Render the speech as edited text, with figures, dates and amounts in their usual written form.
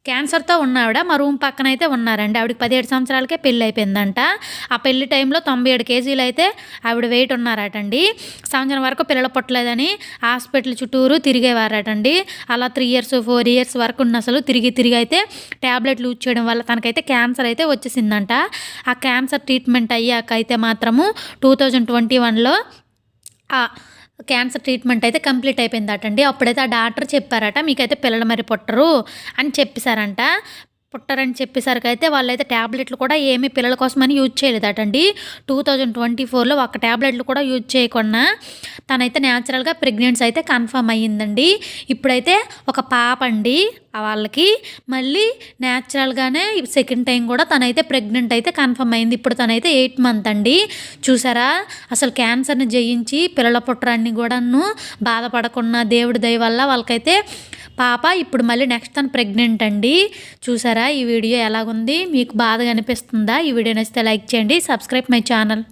క్యాన్సర్‌తో ఉన్న ఆవిడ మా రూమ్ పక్కనైతే ఉన్నారండి. ఆవిడకి 17 సంవత్సరాలకే పెళ్లయిపోయిందంట. ఆ పెళ్లి టైంలో 97 కేజీలైతే ఆవిడ వెయిట్ ఉన్నారటండి. సంవత్సరం వరకు పిల్లలు పుట్టలేదని హాస్పిటల్ చుట్టూరు తిరిగేవారటండి. అలా 3 ఇయర్స్, 4 ఇయర్స్ వరకు అసలు తిరిగి అయితే టాబ్లెట్లు యూజ్ చేయడం వల్ల తనకైతే క్యాన్సర్ అయితే వచ్చేసిందంట. ఆ క్యాన్సర్ ట్రీట్మెంట్ అయ్యాక అయితే మాత్రము 2021లో క్యాన్సర్ ట్రీట్మెంట్ అయితే కంప్లీట్ అయిపోయిందటండి. అప్పుడైతే ఆ డాక్టర్ చెప్పారట, మీకైతే పిల్లలు మరి పుట్టరు అని చెప్పేసారంట. పుట్టరని చెప్పేసరికైతే వాళ్ళైతే టాబ్లెట్లు కూడా ఏమీ పిల్లల కోసమని యూజ్ చేయలేదటండి. 2024లో ఒక్క టాబ్లెట్లు కూడా యూజ్ చేయకుండా తనైతే న్యాచురల్‌గా ప్రెగ్నెన్సీ అయితే కన్ఫర్మ్ అయ్యిందండి. ఇప్పుడైతే ఒక పాప అండి వాళ్ళకి. మళ్ళీ న్యాచురల్‌గానే సెకండ్ టైం కూడా తనైతే ప్రెగ్నెంట్ అయితే కన్ఫర్మ్ అయింది. ఇప్పుడు తనైతే 8 మంత్ అండి. చూసారా అసలు క్యాన్సర్‌ని జయించి పిల్లల పుట్టరని కూడాను బాధపడకుండా దేవుడి దయ వల్ల వాళ్ళకైతే పాప ఇప్పుడు మళ్ళీ నెక్స్ట్ తను ప్రెగ్నెంట్ అండి. చూసారా ఈ వీడియో ఎలాగుంది? మీకు బాధగా అనిపిస్తుందా? ఈ వీడియో నచ్చితే లైక్ చేయండి. Subscribe my channel.